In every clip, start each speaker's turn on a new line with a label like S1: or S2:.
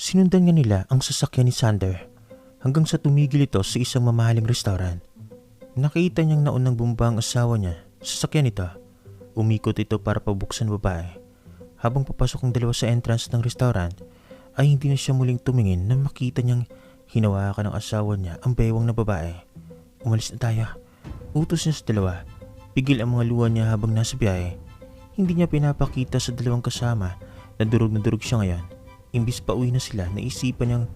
S1: Sinundan nga nila ang sasakyan ni Sander hanggang sa tumigil ito sa isang mamahaling restaurant. Nakita niyang naunang bumba ang asawa niya sa sasakyan nito. Umikot ito para pabuksan babae. Habang papasok ang dalawa sa entrance ng restaurant ay hindi na siya muling tumingin na makita niyang hinawakan ng asawa niya ang bewang na babae. Umalis na tayo. Utos niya sa dalawa. Pigil ang mga luha niya habang nasa biyahe. Hindi niya pinapakita sa dalawang kasama na durog siya ngayon. Imbis pa uwi na sila, naisipan niyang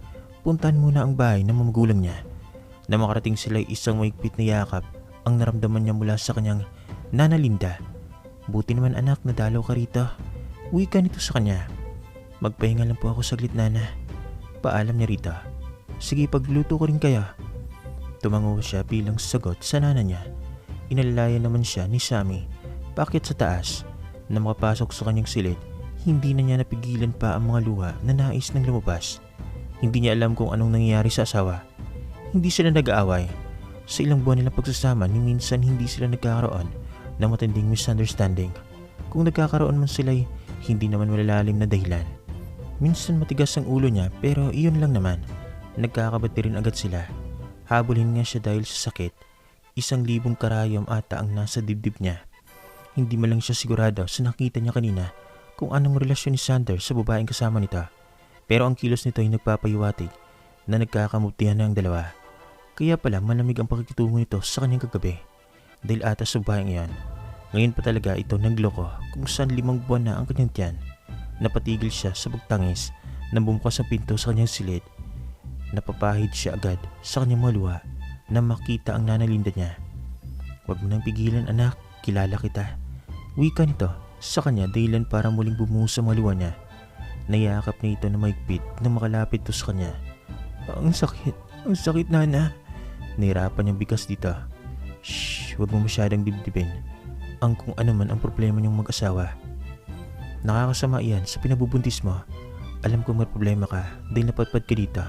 S1: puntahan muna ang bahay ng mga magulang niya. Na makarating sila ay isang maigpit na yakap ang naramdaman niya mula sa kanyang Nana Linda. Buti naman anak, nadalaw ka rito. Uwi ka nito sa kanya. Magpahinga lang po ako saglit, Nana. Paalam niya rito. Sige, pagluto ko rin kayo. Tumango siya bilang sagot sa nana niya. Inalalayan naman siya ni Sammy paakyat sa taas. Na makapasok sa kanyang silid, hindi na niya napigilan pa ang mga luha na nais nang lumabas. Hindi niya alam kung anong nangyayari sa asawa. Hindi sila nag-aaway. Sa ilang buwan nilang pagsasama ni minsan hindi sila nagkakaroon ng matinding misunderstanding. Kung nagkakaroon man sila'y hindi naman malalalim na dahilan. Minsan matigas ang ulo niya pero iyon lang naman. Nagkakabati rin agad sila. Habulin nga siya dahil sa sakit. 1,000 karayom ata ang nasa dibdib niya. Hindi man lang siya sigurado sa nakita niya kanina kung anong relasyon ni Sander sa babaeng kasama nito. Pero ang kilos nito ay nagpapahiwatig na nagkakamutihan na ang dalawa. Kaya pala malamig ang pakikitungo nito sa kanyang kagabi. Dahil ata sa babaeng iyan. Ngayon pa talaga ito nagloko kung saan 5 buwan na ang kanyang tiyan. Napatigil siya sa pagtangis na bumukas ang pinto sa kanyang silid. Napapahid siya agad sa kanyang mga luha na makita ang Nana Linda niya. Huwag mo nang pigilan anak, kilala kita. Wika nito sa kanya dahilan para muling bumuhos sa mga luha niya. Nayakap niya ito na maigpit na makalapit to sa kanya. Ang sakit Nana. Nahirapan niyang bigas dito. Shhh, huwag mo masyadong dibdibin ang kung ano man ang problema niyong mag-asawa. Nakakasama iyan sa pinabubuntis mo. Alam ko may problema ka dahil napatpad ka dito.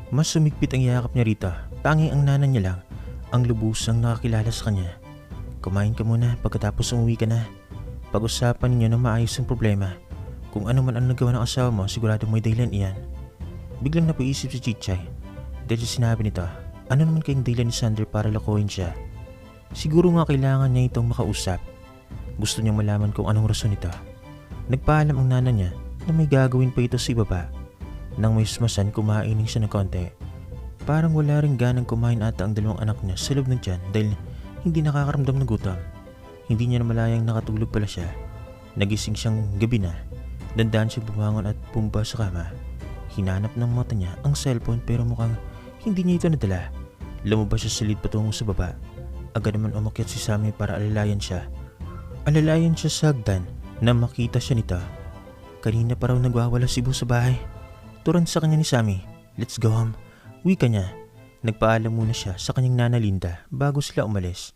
S1: Mas sumigpit ang yakap niya rito. Tanging ang nana niya lang ang lubusang nakakilala sa kanya. Kumain ka muna pagkatapos umuwi ka na. Pag-usapan ninyo na maayos ang problema. Kung ano man ang nagawa ng asawa mo, sigurado may dahilan iyan. Biglang napaisip si Chichay dahil sa sinabi nito, ano naman kayong dahilan ni Sander para lakuin siya? Siguro nga kailangan niya itong makausap. Gusto niyang malaman kung anong rason nito. Nagpaalam ang nana niya na may gagawin pa ito sa ibaba. Nang may sumasan, kumaining siya ng konti. Parang wala rin ganang kumain ata ang dalawang anak niya sa loob ng tiyan dahil hindi nakakaramdam ng gutom. Hindi niya namalayang nakatulog pala siya. Nagising siyang gabi na. Dandan siyang bumangon at bumaba sa kama. Hinanap ng mata niya ang cellphone pero mukhang hindi niya ito nadala. Lumabas siya sa silid patungo sa baba. Agad naman umakyat si Sammy para alalayan siya. Alalayan siya sa hagdan na makita siya nito. Kanina pa raw nagwawala si Bo sa bahay. Turan sa kanya ni Sammy, let's go home. Wika niya. Nagpaalam muna siya sa kanyang Nana Linda bago sila umalis.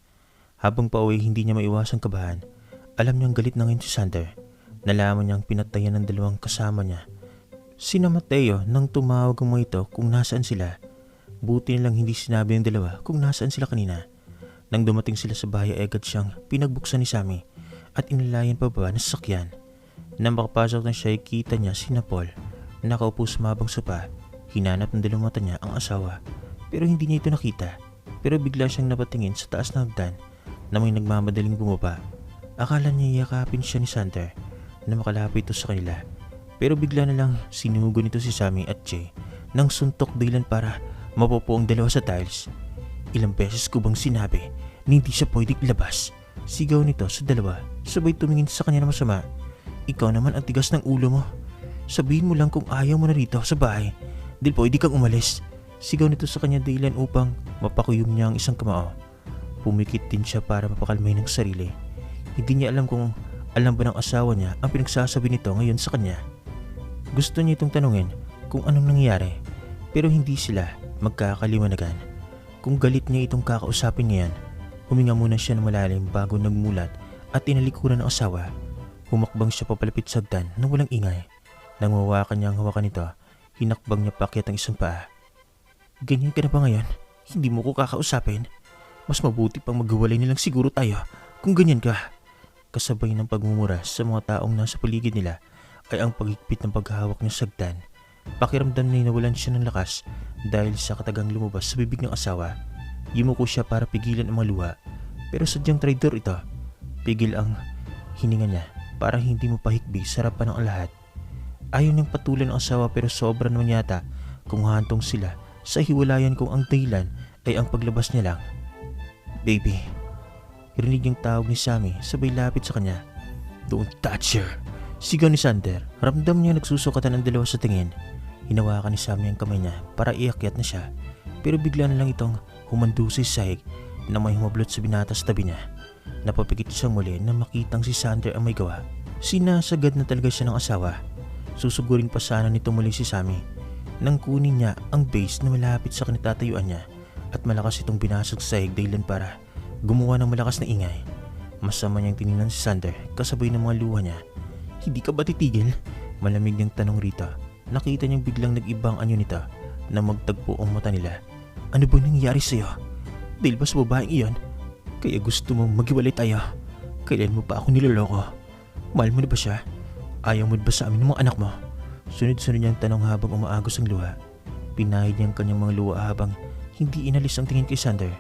S1: Habang pauwi hindi niya maiwasang kabahan. Alam niyang galit na ngayon si Sander. Nalaman niyang pinatayan ng dalawang kasama niya. Sina Mateo nang tumawag ang mga ito kung nasaan sila. Buti nilang hindi sinabi ng dalawa kung nasaan sila kanina. Nang dumating sila sa bahay ay agad siyang pinagbuksan ni Sammy at inalayan pa ba ng sasakyan. Nang makapasok na siya ay kita niya si Paul. Nakaupo sa mabang sopa. Hinanap ng dalawang mata niya ang asawa pero hindi niya ito nakita. Pero bigla siyang napatingin sa taas ng hagdan na may nagmamadaling bumaba. Akala niya yakapin siya ni Sander na makalapit ito sa kanila. Pero bigla na lang sinugo nito si Sammy at Jay ng suntok dahilan para mapupo ang dalawa sa tiles. Ilang beses ko bang sinabi na hindi siya pwedeng ilabas? Sigaw nito sa dalawa sabay tumingin sa kanya na masama. Ikaw naman ang tigas ng ulo mo. Sabihin mo lang kung ayaw mo na rito sa bahay dahil pwede kang umalis. Sigaw nito sa kanya dahilan upang mapakuyom niya ang isang kamao. Pumikit din siya para mapakalmay ng sarili. Hindi niya alam kung alam ba ng asawa niya ang pinagsasabi nito ngayon sa kanya. Gusto niya itong tanungin kung anong nangyayari pero hindi sila magkakaliwanagan. Kung galit niya itong kakausapin ngayon, huminga muna siya ng malalim bago nagmulat at tinalikuran ng asawa. Humakbang siya papalapit sa hagdan nang walang ingay. Nang mawakan niya ang hawakan nito, hinakbang niya paakyat ang isang paa. Ganyan ka na ba ngayon? Hindi mo ko kakausapin? Mas mabuti pang maghiwalay nilang siguro tayo kung ganyan ka. Kasabay ng pagmumura sa mga taong nasa paligid nila ay ang paghigpit ng paghahawak niya sa hagdan. Pakiramdam niya nawalan siya ng lakas dahil sa katagang lumabas sa bibig ng asawa. Yumuko siya para pigilan ang mga luha, pero sadyang traidor ito. Pigil ang hininga niya para hindi mapahikbi sa harapan ng lahat. Ayaw niyang patulan ang asawa pero sobra naman yata kung hantong sila sa hiwalayan kung ang dahilan ay ang paglabas niya lang. "Baby." Rinig yung tawag ni Sammy sabay lapit sa kanya. "Don't touch her!" Sigaw ni Sander. Ramdam niya nagsusukatan ang dalawa sa tingin. Hinawakan ni Sammy ang kamay niya para iakyat na siya, pero bigla na lang itong humando sa sahig na may humablot sa binata sa tabi niya. Napapikit siya muli na makitang si Sander ang may gawa. Sinasagad na talaga siya ng asawa. Susugurin pa sana nito muli si Sammy nang kunin niya ang base na malapit sa kinatatayuan niya at malakas itong binasag sa sahig dahilan para gumawa ng malakas na ingay. Masama niyang tiningnan si Sander kasabay ng mga luha niya. "Hindi ka ba titigil?" Malamig niyang tanong rito. Nakita niyang biglang nag-ibang anyo nito na magtagpo ang mata nila. "Ano bang nangyayari sa'yo? Dahil ba sa babaeng iyon? Kaya gusto mong maghiwalay tayo? Kailan mo pa ako niloloko? Mahal mo na ba siya? Ayaw mo ba sa amin ng mga anak mo?" Sunod-sunod niyang tanong habang umaagos ang luha. Pinahid niyang kanyang mga luha habang hindi inalis ang tingin kay Sander.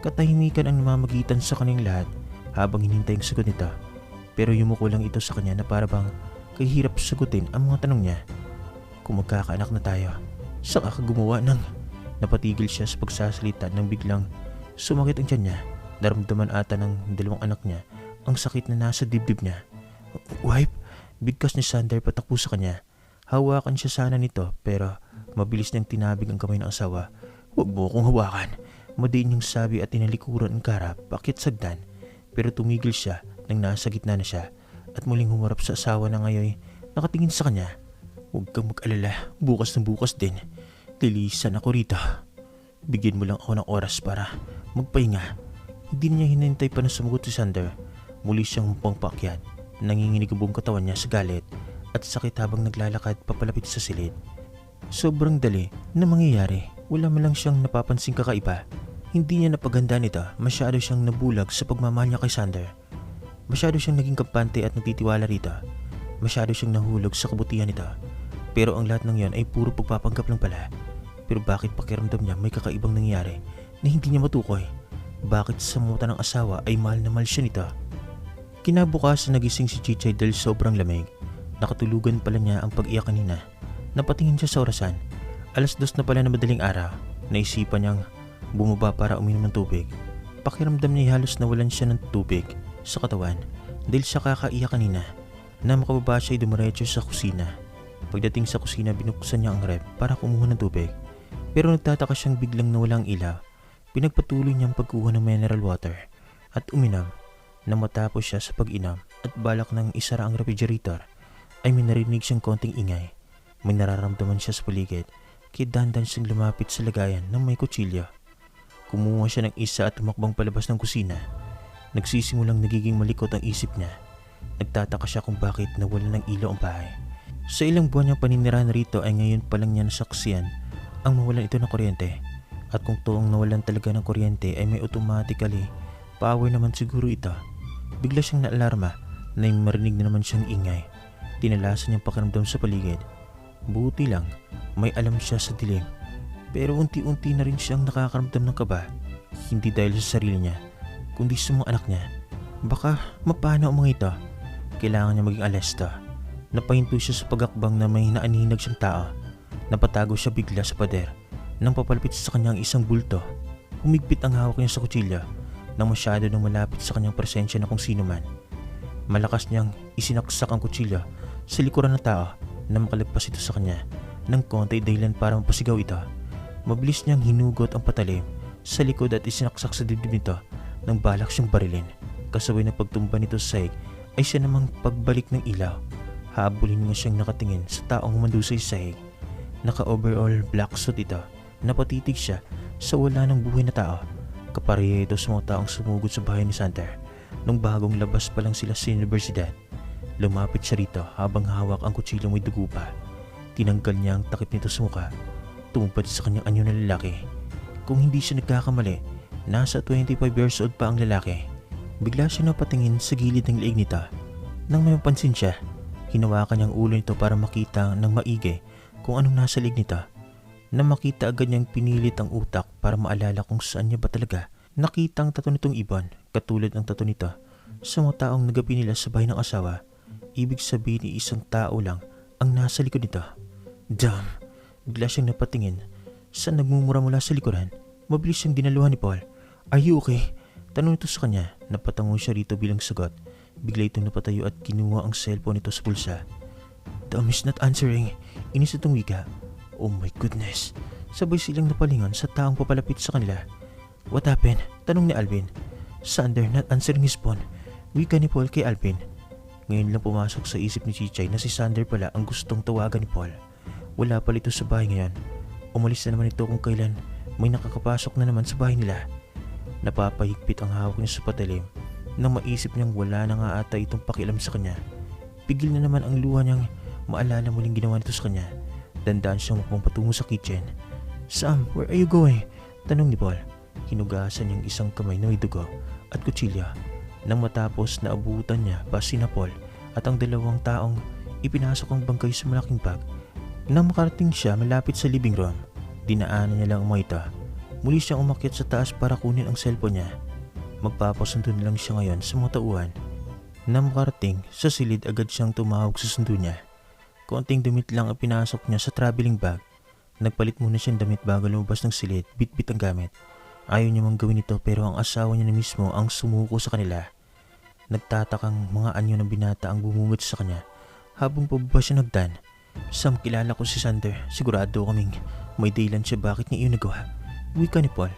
S1: Katahimikan ang namamagitan sa kanyang lahat habang hinintay ang sagot nito. Pero yumuko lang ito sa kanya na para bang kahirap sagutin ang mga tanong niya. "Kung magkakaanak na tayo, saka ka gumawa ng..." Napatigil siya sa pagsasalita nang biglang sumakit ang tiyan niya. Naramdaman ata ng dalawang anak niya ang sakit na nasa dibdib niya. "Wife?" Bigkas ni Sander patakbo sa kanya. Hawakan siya sana nito pero mabilis niyang tinabig ang kamay ng asawa. "Huwag mo akong hawakan." Madiin yung sabi at tinalikuran ang kara pakit sagdan. Pero tumigil siya nang nasa gitna na siya at muling humarap sa asawa na ngayon nakatingin sa kanya. "Huwag kang mag-alala, bukas na bukas din. Lilisan ako rito. Bigyan mo lang ako ng oras para magpahinga." Hindi niya hinintay pa na sumagot si Sander. Muli siyang humpang paakyat. Nanginginig ang buong katawan niya sa galit at sakit habang naglalakad papalapit sa silid. Sobrang dali na mangyayari. Wala man lang siyang napapansing kakaiba. Hindi niya napaghandaan ito. Masyado siyang nabulag sa pagmamahal niya kay Sander. Masyado siyang naging kampante at nagtitiwala rito. Masyado siyang nahulog sa kabutihan nito. Pero ang lahat ng yon ay puro pagpapanggap lang pala. Pero bakit pakiramdam niya may kakaibang nangyari na hindi niya matukoy? Bakit sa mata ng asawa ay mahal na mahal siya nito? Kinabukasan nagising si Chichay dahil sobrang lamig. Nakatulugan pala niya ang pag-iyak kanina. Napatingin siya sa orasan. 2:00 na pala na madaling araw. Naisipan niyang bumaba para uminom ng tubig. Pakiramdam niya halos nawalan siya ng tubig sa katawan dahil sa kakaiyak kanina. Na makababa siya ay dumiretso sa kusina. Pagdating sa kusina binuksan niya ang ref para kumuha ng tubig. Pero nagtataka siyang biglang nawalang ilaw. Pinagpatuloy niyang pagkuha ng mineral water at uminom. Nang matapos siya sa pag-inom at balak ng isara ang refrigerator ay may narinig siyang konting ingay. May nararamdaman siya sa paligid kaya dandan siyang lumapit sa lagayan ng may kutsilyo. Kumuha siya ng isa at tumakbang palabas ng kusina. Nagsisimulang nagiging malikot ang isip niya. Nagtataka siya kung bakit nawalan ng ilaw ang bahay. Sa ilang buwan niyang paninirahan rito ay ngayon pa lang niya nasaksiyan ang mawalan ito ng kuryente. At kung toong nawalan talaga ng kuryente ay may automatically power naman siguro ito. Bigla siyang naalarma na may marinig na naman siyang ingay. Tinalasan niyang pakiramdam sa paligid. Buti lang may alam siya sa dilim. Pero unti-unti na rin siyang nakakaramdam ng kaba. Hindi dahil sa sarili niya, kundi sa mga anak niya. Baka mapana ang mga ito. Kailangan niya maging alerto. Napahinto siya sa pagakbang na may naaninag siyang tao. Napatago siya bigla sa pader nang papalapit sa kanyang isang bulto. Humigpit ang hawak niya sa kutsilyo nang masyado nang malapit sa kanyang presensya na kung sino man. Malakas niyang isinaksak ang kutsilyo sa likuran ng tao na makalagpas ito sa kanya ng konti dahilan para mapasigaw ito. Mabilis niyang hinugot ang patalim sa likod at isinaksak sa dibdib nito nang balak siyang barilin. Kasabay na pagtumba nito sa sahig ay siya namang pagbalik ng ilaw. Habulin nga siyang nakatingin sa taong humandusay sa sahig. Naka-overall black suit ito. Napatitig siya sa wala ng buhay na tao. Kapareha ito sa mga taong sumugod sa bahay ni Sander nung bagong labas pa lang sila sa universidad. Lumapit siya rito habang hawak ang kutsilyo may dugo pa. Tinanggal niya ang takip nito sa mukha. Tumupad sa kanyang anyo na lalaki. Kung hindi siya nagkakamali, nasa 25 years old pa ang lalaki. Bigla siya napatingin sa gilid ng leeg nito. Nang may mapansin siya, hinawakan niyang ulo nito para makita ng maigi kung anong nasa lig nito. Na makita agad niyang pinilit ang utak para maalala kung saan niya ba talaga nakita ang tato nitong ibon katulad ng tato nito sa mga taong nagabi nila sa bahay ng asawa. Ibig sabihin ni isang tao lang ang nasa likod nito. Damn! Bigla siyang napatingin sa nagmumura mula sa likuran. Mabilis siyang dinaluhan ni Paul. Are you okay? Tanong ito sa kanya. Napatango siya rito bilang sagot. Bigla itong napatayo at kinuha ang cellphone nito sa bulsa. Tom is not answering. Inis itong wika. Oh my goodness. Sabay silang napalingon sa taong papalapit sa kanila. What happened? Tanong ni Alvin. Sander not answering his phone. Wika ni Paul kay Alvin. Ngayon lang pumasok sa isip ni Chichay na si Sander pala ang gustong tawagan ni Paul. Wala pala ito sa bahay ngayon. Umalis na naman ito kung kailan may nakakapasok na naman sa bahay nila. Napapahigpit ang hawak niya sa patalim nang maisip niyang wala na nga ata itong pakialam sa kanya. Pigil na naman ang luha niyang maalala muling ginawa nito sa kanya. Dandaan siyang mukbang patungo sa kitchen. Sam, where are you going? Tanong ni Paul. Hinugasan niyang isang kamay na may dugo at kutsilyo. Nang matapos na abutan niya pa sina Paul at ang dalawang taong ipinasok ang bangkay sa malaking bag. Nang makarating siya malapit sa living room, dinaanan niya lang ang mga ito. Muli siyang umakyat sa taas para kunin ang cellphone niya. Magpapasundo na lang siya ngayon sa mga tauhan. Nang makarating sa silid, agad siyang tumawag sa sundo niya. Konting damit lang ang pinasok niya sa traveling bag. Nagpalit muna siyang damit bago lumabas ng silid, bit-bit ang gamit. Ayaw niya mang gawin ito pero ang asawa niya na mismo ang sumuko sa kanila. Nagtatakang mga anyo ng binata ang bumungot sa kanya habang pababa siya nagdan. Sam, kilala ko si Sander. Sigurado kaming may dahilan siya bakit niya iyon nagawa. Wika ni Paul.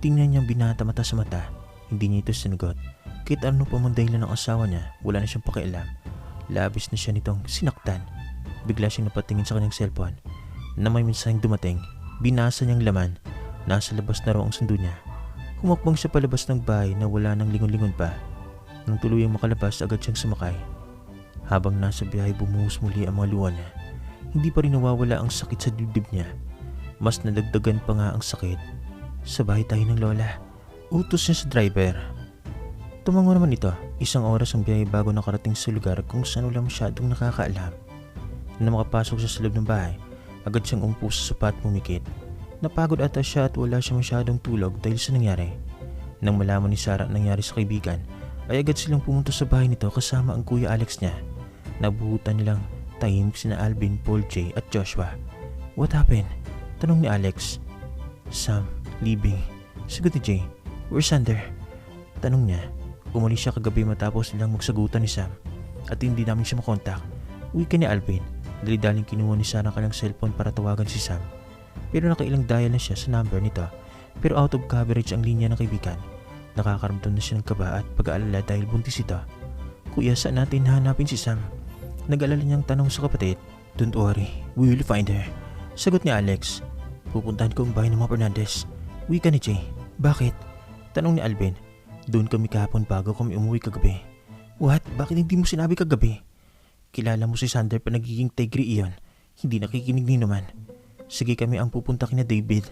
S1: Tingnan niyang binata mata sa mata. Hindi niya ito sinagot. Kahit ano pa mang dahilan ng asawa niya, wala na siyang pakialam. Labis na siya nitong sinaktan. Bigla siyang napatingin sa kanyang cellphone na may mensaheng dumating. Binasa niyang laman. Nasa labas na raw ang sundo niya. Humakbang siya palabas ng bahay na wala nang lingon-lingon pa. Nang tuluyang makalabas, agad siyang sumakay. Habang nasa biyahe, bumuhos muli ang mga luha niya. Hindi pa rin nawawala ang sakit sa dibdib niya. Mas nadagdagan pa nga ang sakit. Sa bahay tayo ng lola. Utos niya sa driver. Tumango naman ito. Isang oras ang biyahe bago nakarating sa lugar kung saan wala masyadong nakakaalam. Nang makapasok siya sa loob ng bahay, agad siyang umpo sa sopa at pumikit. Napagod ata siya at wala siya masyadong tulog dahil sa nangyari. Nang malaman ni Sarah ang nangyari sa kaibigan, ay agad silang pumunta sa bahay nito kasama ang kuya Alex niya. Nabuhutan nilang tahimik sina Alvin, Paul, Jay at Joshua. What happened? Tanong ni Alex. Sam, leaving. Sagot ni Jay. Where's Sander? Tanong niya. Umalis siya kagabi matapos nilang magsagutan ni Sam at hindi namin siya makontak. Wika ni Alvin. Dali-daling kinuha ni Sarah kanyang cellphone para tawagan si Sam. Pero nakailang dial na siya sa number nito. Pero out of coverage ang linya ng kaibigan. Nakakaramdam na siya ng kaba at pag-aalala dahil buntis ito. Kuya, saan natin hanapin si Sam? Nag-alala niyang tanong sa kapatid. Don't worry, we will find her. Sagot ni Alex. Pupuntahan ko ang bahay ng mga Fernandez. Wika ni Jay. Bakit? Tanong ni Alvin. Doon kami kahapon bago kami umuwi kagabi. What? Bakit hindi mo sinabi kagabi? Kilala mo si Sander pa nagiging tigre iyon. Hindi nakikinig ni naman. Sige, kami ang pupunta kina David.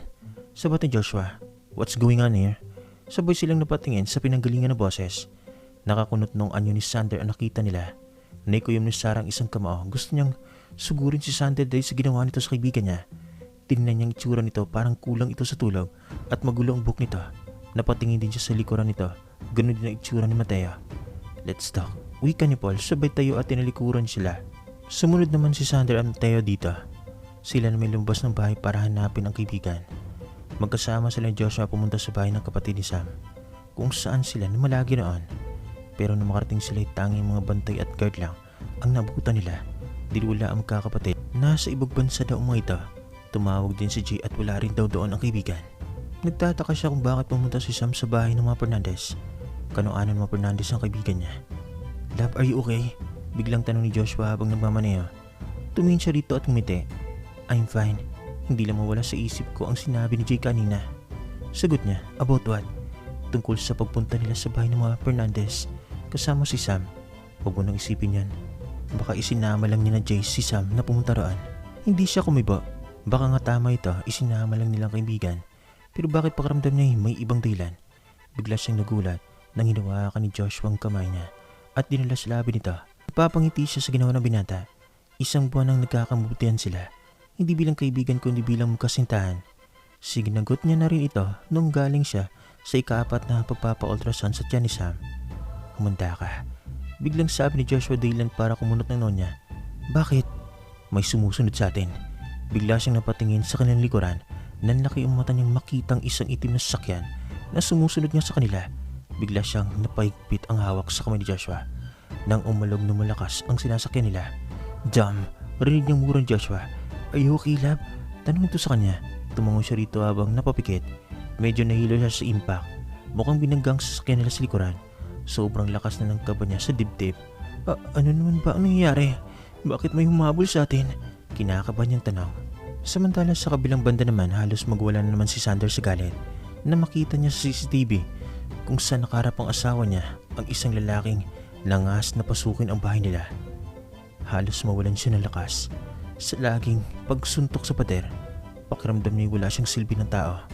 S1: Sabat ni Joshua. What's going on here? Sabay silang napatingin sa pinanggalingan ng boses. Nakakunot nung anyo ni Sander ang nakita nila. Naikuyom ni Sarah ang isang kamao. Gusto niyang sugurin si Sander dahil sa ginawa nito sa kaibigan niya. Tinignan niyang itsura nito, parang kulang ito sa tulog at magulo ang buhok nito. Napatingin din siya sa likuran nito. Ganun din ang itsura ni Mateo. Let's talk. Wika ni Paul, sabay tayo at tinalikuran sila. Sumunod naman si Sander at Mateo dito. Sila na may lumabas ng bahay para hanapin ang kaibigan. Magkasama sila ni Joshua pumunta sa bahay ng kapatid ni Sam, kung saan sila namalagi noon. Pero nung makarating sila, tanging mga bantay at guard lang ang nabutan nila. Dahil wala ang magkakapatid. Nasa ibang bansa daw mga ito. Tumawag din si Jay at wala rin daw doon ang kaibigan. Nagtataka siya kung bakit pumunta si Sam sa bahay ng mga Fernandez. Kanoanan ng mga Fernandez ang kaibigan niya. Love, are you okay? Biglang tanong ni Joshua habang nagmamaneho. Tumingin siya rito at umiti. I'm fine. Hindi lang mawala sa isip ko ang sinabi ni Jay kanina. Sagot niya, about what? Tungkol sa pagpunta nila sa bahay ng mga Fernandez kasama si Sam. Huwag mo nang isipin yan. Baka isinama lang niya na Jay si Sam na pumunta roon. Hindi siya kumibo. Baka nga tama ito, isinama lang nilang kaibigan. Pero bakit pakaramdam niya may ibang dahilan? Bigla siyang nagulat nang hinawakan ni Joshua ang kamay niya at dinala sa labi nito. Napapangiti siya sa ginawa ng binata. Isang buwan nang nagkakamutihan sila. hindi bilang kaibigan kundi bilang magkasintahan. Signagot niya na rin ito nung galing siya sa ika-4 na pagpapa-ultrasound sa tiyan ni Sam. Humanda ka. Biglang sabi ni Joshua Daylan para kumunot ng noon niya. Bakit? May sumusunod sa atin. Bigla siyang napatingin sa kanilang likuran. Nanlaki ang mata niyang makitang isang itim na sasakyan na sumusunod nga sa kanila. Bigla siyang napahigpit ang hawak sa kamay ni Joshua. Nang umalog na malakas ang sinasakyan nila. Jam! Rinig niyang murang Joshua. Are you okay, love? Tanong ito sa kanya. Tumango siya rito habang napapikit. Medyo nahilo siya sa impact. Mukhang binanggang sasakyan nila sa likuran. Sobrang lakas na ng kaba niya sa dibdib. Ano naman ba ang nangyayari? Bakit may humabol sa atin? Kinakabahan niyang tanong. Samantala sa kabilang banda naman halos magwala na naman si Sander sa galit na makita niya sa CCTV kung saan nakaharap ang asawa niya, ang isang lalaking langas na pasukin ang bahay nila. Halos mawalan siya ng lakas sa laging pagsuntok sa pader. Pakiramdam niya wala siyang silbi ng tao.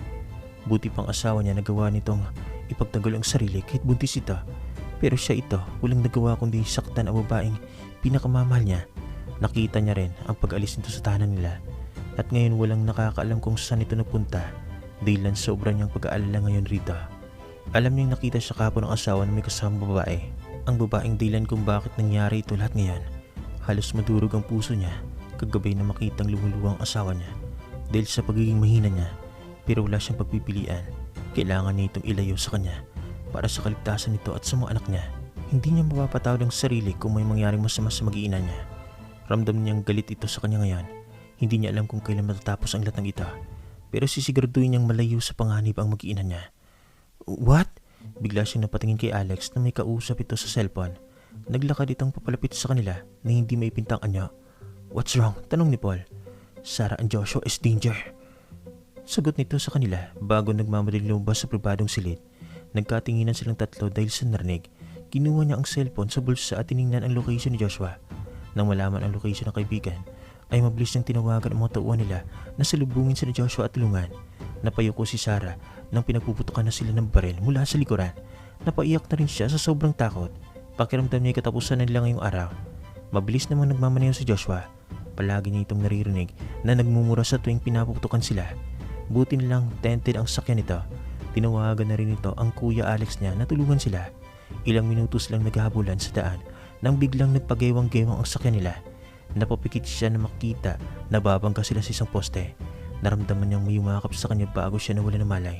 S1: Buti pang asawa niya nagawa nitong ipagtanggol ang sarili kahit buntis ito. Pero siya ito walang nagawa kundi saktan ang babaeng pinakamamahal niya. Nakita niya rin ang pag-alis nito sa tahanan nila. At ngayon walang nakakaalam kung saan ito napunta dahil lang sobra niyang pag-aalala ngayon rito. Alam niyang nakita siya kapon ng asawa na may kasamang babae. Ang babaeng dahilan kung bakit nangyari ito lahat ngayon. Halos madurog ang puso niya kagabay na makitang lumuluwang asawa niya dahil sa pagiging mahina niya. Pero wala siyang pagpipilian. Kailangan niya itong ilayo sa kanya para sa kaligtasan nito at sa mga anak niya. Hindi niya mapapatawad ang sarili kung may mangyaring masama sa mag-iina niya. Ramdam niyang galit ito sa kanya ngayon. Hindi niya alam kung kailan matatapos ang lahat ng ito. Pero sisiguraduhin niyang malayo sa panganib ang mag-iina niya. What? Bigla siyang napatingin kay Alex na may kausap ito sa cellphone. Naglakad itong papalapit sa kanila na hindi maipintang anyo. What's wrong? Tanong ni Paul. Sarah and Joshua is danger. Sagot nito sa kanila bago nagmamadaling lumabas sa pribadong silid. Nagkatinginan silang tatlo dahil sa narinig. Kinuha niya ang cellphone sa bulsa at tiningnan ang location ni Joshua. Nang malaman ang location ng kaibigan, ay mabilis niyang tinawagan ang mga tauhan nila na salubungin sila Joshua at tulungan. Napayuko si Sarah nang pinagpuputukan na sila ng baril mula sa likuran. Napaiyak na rin siya sa sobrang takot. Pakiramdam niya katapusan na nila ngayong araw. Mabilis namang nagmamaneho si Joshua. Palagi niya itong naririnig na nagmumura sa tuwing pinapuputukan sila. Buti nilang tented ang sakyan nito. Tinawagan na rin ito ang Kuya Alex niya na tulungan sila. Ilang minutos lang naghahabulan sa daan nang biglang nagpagewang-gewang ang sakyan nila. Napapikit siya na makita na babangga sila sa isang poste. Naramdaman niyang may umakap sa kanya bago siya nawala ng malay.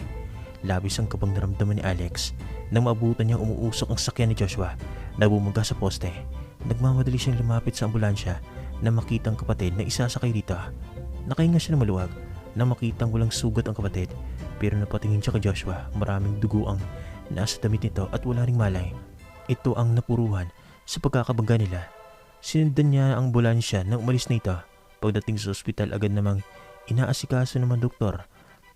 S1: Labis ang kabang naramdaman ni Alex nang maabutan niyang umuusok ang sakyan ni Joshua na bumangga sa poste. Nagmamadali siyang lumapit sa ambulansya na makita ang kapatid na isasakay dito. Nakahinga siya na maluwag na makitang walang sugat ang kapatid, pero napatingin siya kay Joshua. Maraming dugo ang nasa damit nito at wala ring malay. Ito ang napuruhan sa pagkakabangga nila. Sinundan niya ang ambulansya nang umalis na ito. Pagdating sa ospital agad namang inaasikaso naman doktor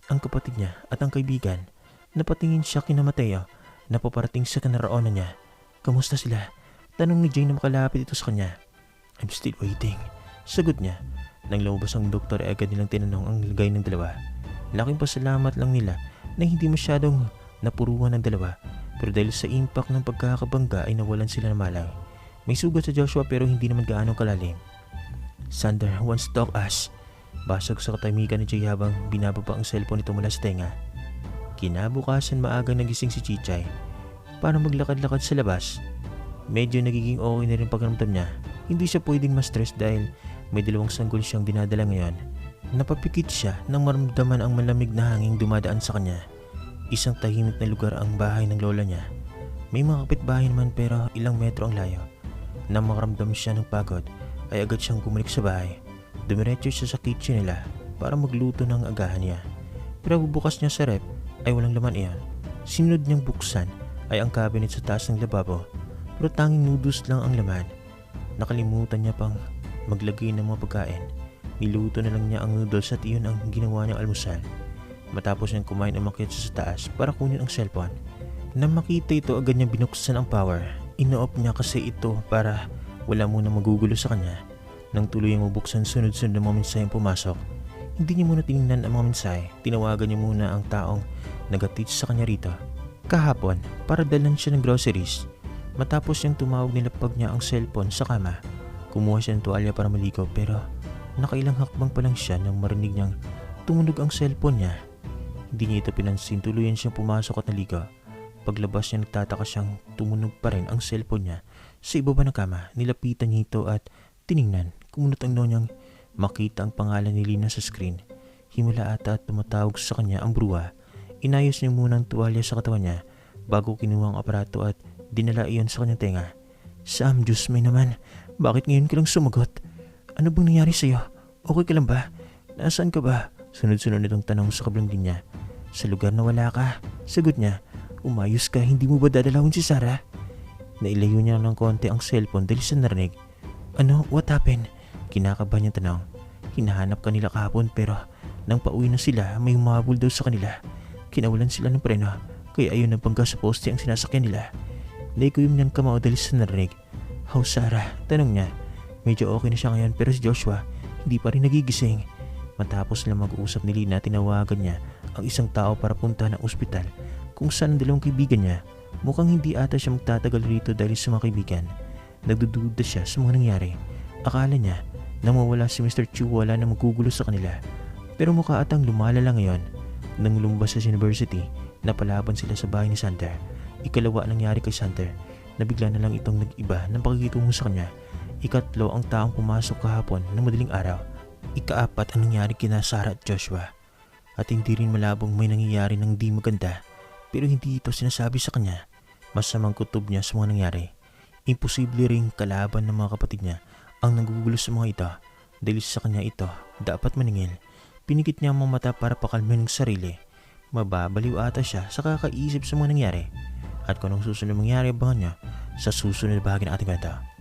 S1: ang kapatid niya at ang kaibigan. Napatingin siya kina Mateo na paparating sa kanaroonan niya. Kamusta sila? Tanong ni Jane na makalapit ito sa kanya. I'm still waiting. Sagot niya. Nang lumabas ang doktor ay agad nilang tinanong ang lagay ng dalawa. Laking pasalamat lang nila na hindi masyadong napuruhan ng dalawa, pero dahil sa impact ng pagkakabangga ay nawalan sila ng malay. May sugat sa Joshua pero hindi naman gaano kalalim. Sander wants to talk us. Basag sa katahimikan ni Jay habang binababa ang cellphone nito mula sa tenga. Kinabukasan maagang nagising si Chichay para maglakad-lakad sa labas. Medyo nagiging okay na rin pakiramdam niya. Hindi siya pwedeng ma-stress dahil may 2 sanggol siyang dinadala ngayon. Napapikit siya nang maramdaman ang malamig na hangin dumadaan sa kanya. Isang tahimik na lugar ang bahay ng lola niya. May mga kapitbahay naman pero ilang metro ang layo. Nang makaramdam siya ng pagod ay agad siyang bumalik sa bahay. Dumiretso siya sa kitchen nila para magluto ng agahan niya. Pero bubukas niya sa rep ay walang laman iyon. Sinunod niyang buksan ay ang cabinet sa taas ng lababo pero tanging noodles lang ang laman. Nakalimutan niya pang maglagay ng mga pagkain. Niluto na lang niya ang noodles at iyon ang ginawa niyang almusal. Matapos niyang kumain umakyat siya sa taas para kunin ang cellphone. Nang makita ito agad niya binuksan ang power. Ino-off niya kasi ito para wala muna magugulo sa kanya. Nang tuluyang mabuksan sunod-sunod ng mga mensaheng pumasok, hindi niya muna tinignan ang mga mensahe. Tinawagan niya muna ang taong nag-attach sa kanya rito. Kahapon, para dalan siya ng groceries. Matapos niyang tumawag nilapag niya ang cellphone sa kama. Kumuha siya ng tuwalya para maligo pero Nakailang hakbang pa lang siya nang marinig niyang tumunog ang cellphone niya. Hindi niya ito pinansin, tuluyan siyang pumasok at naligo. Paglabas niya nagtataka siyang tumunog pa rin ang cellphone niya sa ibaba ng kama. Nilapitan niya ito at tiningnan. Kumunot ang noo niyang makita ang pangalan ni Lina sa screen. Himala ata at tumatawag sa kanya ang bruha. Inayos niya muna ang tuwalya sa katawan niya bago kinuha ang aparato at dinala iyon sa kanyang tenga. Sam, Diyos may naman, bakit ngayon ka lang sumagot? Ano bang nangyari sa'yo? Okay ka lang ba? Nasaan ka ba? Sunod-sunod nitong tanong sa kabilang linya. Sa lugar na wala ka. Sagot niya, umayos ka, hindi mo ba dadalawin si Sarah? Nailayo niya ng konti ang cellphone dahil sa narinig. Ano? What happened? Kinakabahan niyang tanong. Hinahanap kanila kahapon pero nang pauwi na sila may humabol daw sa kanila. Kinawalan sila ng preno kaya ayun nabangga sa poste ang sinasakyan nila. Naikuyom niyang kamao dahil sa narinig. How Sarah? Tanong niya. Medyo okay na siya ngayon pero si Joshua hindi pa rin nagigising. Matapos nila mag-uusap ni Lina, tinawagan niya ang isang tao para puntahan ang ospital kung saan ang dalawang kaibigan niya. Mukhang hindi ata siya magtatagal rito dahil sa mga kaibigan. Nagdududa siya sa mga nangyari. Akala niya na mawala si Mr. Chu, wala na magugulo sa kanila. Pero mukha atang lumalala ngayon. Nang lumabas sa university, napalaban sila sa bahay ni Sander. Ikalawa nangyari kay Sander na bigla na lang itong nag-iba ng pakikitungo sa kanya. Ikatlo ang taong pumasok kahapon ng madaling araw. Ikaapat ang nangyari kina Sarah at Joshua. At hindi rin malabong may nangyayari ng di maganda pero hindi ito sinasabi sa kanya. Masamang kutob niya sa mga nangyari. Imposible ring kalaban ng mga kapatid niya ang nanggugulo sa mga ito dahil sa kanya ito dapat maningil. Pinikit niya ang mga mata para pakalmin ang sarili. Mababaliw ata siya sa kakaisip sa mga nangyari. At kung anong susunod mangyari, abangan niya sa susunod na bahagi ng ating kwento.